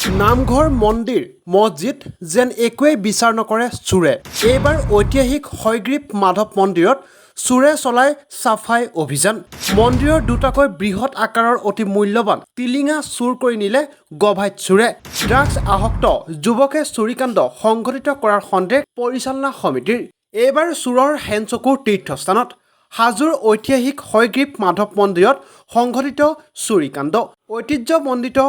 নামঘৰ মন্দিৰ মছজিদ যেন একোৱেই বিচাৰ নকৰে চোৰে। এইবাৰ ঐতিহাসিক হয়গ্ৰীব মাধৱ মন্দিৰত চোৰে চলাই চাফাই অভিযান। মন্দিৰৰ দুটাকৈ বৃহৎ আকাৰৰ অতি মূল্যৱান টিলিঙা চুৰ কৰি নিলে গভাইত চোৰে। ড্ৰাগছ আসক্ত যুৱকে চুৰিকাণ্ড সংঘটিত কৰাৰ সন্দেহ পৰিচালনা সমিতিৰ। এইবাৰ চোৰৰ হেনচকুৰ তীৰ্থস্থানত হাজোৰ ঐতিহাসিক হয়গ্ৰীব মাধৱ মন্দিৰত সংঘটিত চুৰিকাণ্ড। ঐতিহ্যমণ্ডিত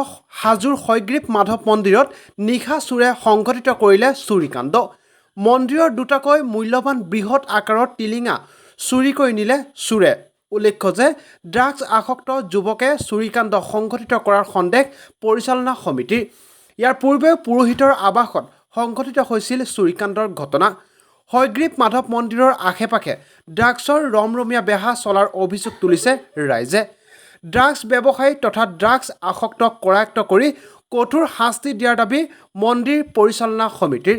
হাজোৰ হয়গ্ৰীব মাধৱ মন্দিৰত নিশা চোৰে সংঘটিত কৰিলে চুৰিকাণ্ড। মন্দিৰৰ দুটাকৈ মূল্যৱান বৃহৎ আকাৰৰ টিলিঙা চুৰি কৰি নিলে চোৰে। উল্লেখ্য যে ড্ৰাগছ আসক্ত যুৱকে চুৰিকাণ্ড সংঘটিত কৰাৰ সন্দেহ পৰিচালনা সমিতিৰ। ইয়াৰ পূৰ্বেও পুৰোহিতৰ আৱাসত সংঘটিত হৈছিল চুৰিকাণ্ডৰ ঘটনা। হয়গ্ৰীব মাধৱ মন্দিৰৰ আশে পাশে ড্ৰাগছৰ ৰমৰমীয়া বেহা চলাৰ অভিযোগ তুলিছে ৰাইজে। ড্ৰাগছ ব্যৱসায়ী তথা ড্ৰাগছ আসক্তক কৰায়ত্ব কৰি কঠোৰ শাস্তি দিয়াৰ দাবী মন্দিৰ পৰিচালনা সমিতিৰ।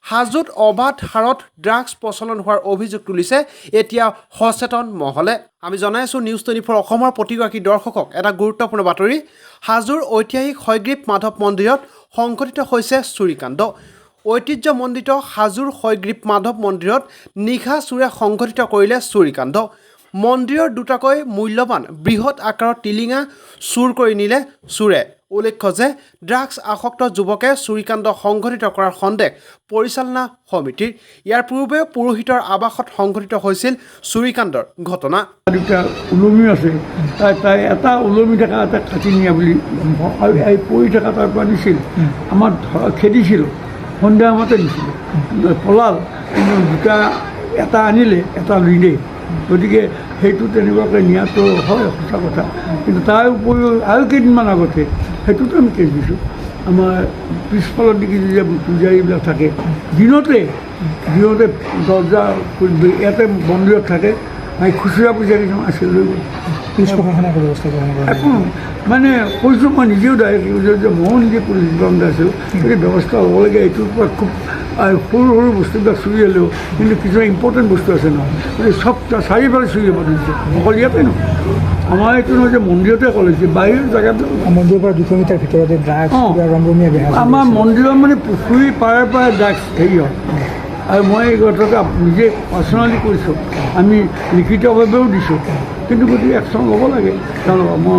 হাজোত অবাধ হাৰত ড্ৰাগছ প্ৰচলন হোৱাৰ অভিযোগ তুলিছে এতিয়া সচেতন মহলে। আমি জনাই আছোঁ নিউজ 24 অসমৰ প্ৰতিগৰাকী দৰ্শকক এটা গুৰুত্বপূৰ্ণ বাতৰি। হাজোৰ ঐতিহাসিক হয়গ্ৰীব মাধৱ মন্দিৰত সংঘটিত হৈছে চুৰিকাণ্ড। ঐতিহ্যমণ্ডিত হাজোৰ হয়গ্ৰীব মাধৱ মন্দিৰত নিশা চোৰে সংঘটিত কৰিলে চুৰিকাণ্ড। মন্দিৰৰ দুটাকৈ মূল্যৱান বৃহৎ আকাৰৰ টিলিঙা চুৰ কৰি নিলে চোৰে। উল্লেখ্য যে ড্ৰাগছ আসক্ত যুৱকে চুৰিকাণ্ড সংঘটিত কৰাৰ সন্দেহ পৰিচালনা সমিতিৰ। ইয়াৰ পূৰ্বেও পুৰোহিতৰ আৱাসত সংঘটিত হৈছিল চুৰিকাণ্ডৰ ঘটনা। দুটা ওলমি আছে, তাই এটা ওলমি থকা এটা কাটি নিয়া বুলি এই পৰি থকা তাৰ পৰা নিছিল। আমাৰ খেদিছিল, সন্ধিয়া সময়তে নিছিল, পলাল। কিন্তু দুটা এটা আনিলে, এটা নিলে। গতিকে সেইটো তেনেকুৱাকৈ নিয়াটো হয় সঁচা কথা। কিন্তু তাৰ উপৰিও আৰু কেইদিনমান আগতে সেইটোতো আমি কেছ দিছোঁ। আমাৰ পিছফালৰ দিশে যে পূজাৰীবিলাক থাকে, দিনতে দৰ্জা ইয়াতে মন্দিৰত থাকে, খুচুৰা পূজা কিছুমান আছিল লৈ গ'ল। পুলিচ প্ৰশাসনে ব্যৱস্থা গ্ৰহণ কৰে একো মানে কৈছোঁ, মই নিজেও ডাইৰেক্ট যে ময়ো নিজে পুলিচ ডিপাৰ্টমেণ্ট আছিলোঁ। গতিকে ব্যৱস্থা ল'ব লাগে। এইটোৰ পৰা খুব সৰু সৰু বস্তুবিলাক চুৰি হ'লেও কিন্তু কিছুমান ইম্পৰ্টেণ্ট বস্তু আছে নহয়, গতিকে চব চাৰিওফালে চুৰি হ'ব ধৰিছে। অকল ইয়াতে নহয়, আমাৰ এইটো নহয় যে মন্দিৰতে কৰিছে, বাহিৰৰ জেগাবিলাক মন্দিৰৰ পৰা 200 মিটাৰ ভিতৰতে ড্ৰাগছ ৰমৰমীয়া বেহা। আমাৰ মন্দিৰৰ মানে পুখুৰী পাৰে পাৰে ড্ৰাগছ হেৰি হয়। আৰু মই এই কথাটো নিজে পাৰ্চনেলি কৰিছোঁ, আমি লিখিতভাৱেও দিছোঁ। কিন্তু গতিকে একশ্যন ল'ব লাগে তেওঁলোকক, মই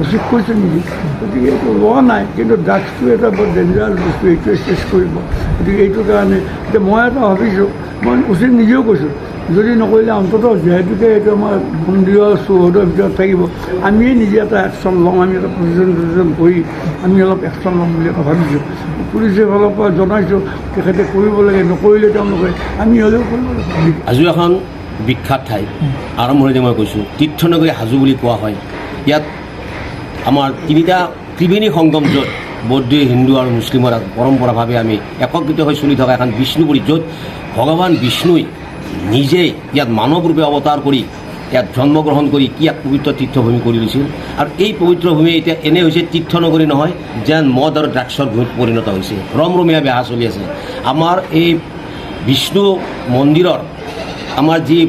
উচিত কৰিছোঁ নিজে। গতিকে এইটো লোৱা নাই, কিন্তু ড্ৰাগছটো এটা বৰ ডেঞ্জাৰাছ বস্তু, এইটোৱে চেছ কৰিব। গতিকে এইটো কাৰণে এতিয়া মই এটা ভাবিছোঁ, মই উচিত নিজেও কৈছোঁ, যদি নকৰিলে অন্ততঃ যিহেতুকে এইটো আমাৰ মন্দিৰৰ চৌহদৰ ভিতৰত থাকিব, আমিয়ে নিজে এটা একশ্যন ল'ম। আমি এটা প্ৰশাসন কৰি আমি অলপ একশ্যন ল'ম বুলি এটা ভাবিছোঁ। পুলিচৰ ফালৰ পৰা জনাইছোঁ তেখেতে কৰিব লাগে, নকৰিলে তেওঁলোকে আমি হ'লেও কৰিব লাগে। হাজো এখন বিখ্যাত ঠাই। আৰম্ভণিতে মই কৈছোঁ তীৰ্থনগৰী হাজো বুলি কোৱা হয়। ইয়াত আমাৰ তিনিটা ত্ৰিবেণী সংগম, য'ত বৌদ্ধ, হিন্দু আৰু মুছলিমৰ পৰম্পৰাভাৱে আমি একত্ৰিত হৈ চলি থকা এখন বিষ্ণুপুৰী, য'ত ভগৱান বিষ্ণুই নিজেই ইয়াত মানৱ ৰূপে অৱতাৰ কৰি ইয়াত জন্মগ্ৰহণ কৰি কি এক পবিত্ৰ তীৰ্থভূমি কৰি লৈছিল। আৰু এই পবিত্ৰ ভূমি এতিয়া এনে হৈছে তীৰ্থনগৰী নহয়, যেন মদ আৰু ড্ৰাগছৰ ভূমিত পৰিণত হৈছে। ৰমৰমীয়া বেহা চলি আছে। আমাৰ এই বিষ্ণু মন্দিৰৰ আমাৰ যি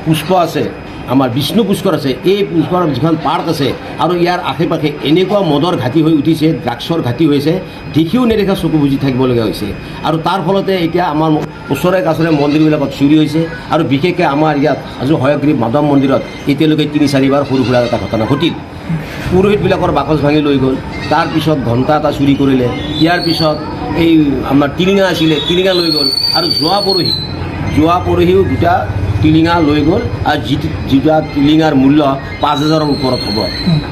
পুষ্প আছে, আমাৰ বিষ্ণু পুষ্কৰ আছে, এই পুষ্কৰ যিখন পাৰ্ক আছে আৰু ইয়াৰ আশে পাশে এনেকুৱা মদৰ ঘাটি হৈ উঠিছে, ড্ৰাগছৰ ঘাটি হৈছে, দেখিও নেদেখা চকু বুজি থাকিবলগীয়া হৈছে। আৰু তাৰ ফলতে এতিয়া আমাৰ ওচৰে কাষৰে মন্দিৰবিলাকত চুৰি হৈছে। আৰু বিশেষকৈ আমাৰ ইয়াত হাজো হয়গ্ৰীব মাধৱ মন্দিৰত এতিয়ালৈকে 3-4বাৰ সৰু সুৰা এটা ঘটনা ঘটিল। পুৰোহিতবিলাকৰ বাকচ ভাঙি লৈ গ'ল, তাৰপিছত ঘণ্টা এটা চুৰি কৰিলে, ইয়াৰ পিছত এই আমাৰ টিলিঙা আছিলে, টিলিঙা লৈ গ'ল। আৰু যোৱা পৰহিও দুটা টিলিঙা লৈ গ'ল। আৰু যিটা টিলিঙাৰ মূল্য 5,000ৰ ওপৰত হ'ব,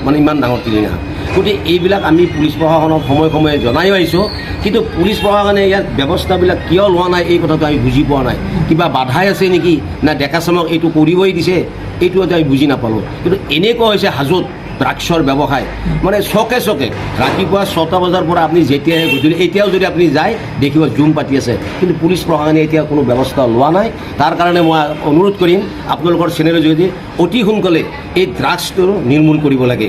মানে ইমান ডাঙৰ টিলিঙা। গতিকে এইবিলাক আমি পুলিচ প্ৰশাসনক সময়ে সময়ে জনাই আহিছোঁ, কিন্তু পুলিচ প্ৰশাসনে ইয়াত ব্যৱস্থাবিলাক কিয় লোৱা নাই এই কথাটো আমি বুজি পোৱা নাই। কিবা বাধাই আছে নেকি, না ডেকা চামক এইটো কৰিবই দিছে, এইটো আমি বুজি নাপালোঁ। কিন্তু এনেকুৱা হৈছে হাজোত ড্ৰাগছৰ ব্যৱসায় মানে চকে চকে। ৰাতিপুৱা 6টা বজাৰ পৰা আপুনি যেতিয়াই গধূলি এতিয়াও যদি আপুনি যায় দেখিব জুম পাতি আছে, কিন্তু পুলিচ প্ৰশাসনে এতিয়া কোনো ব্যৱস্থা লোৱা নাই। তাৰ কাৰণে মই অনুৰোধ কৰিম আপোনালোকৰ চেনেলৰ জৰিয়তে অতি সোনকালে এই ড্ৰাগছটো নিৰ্মূল কৰিব লাগে।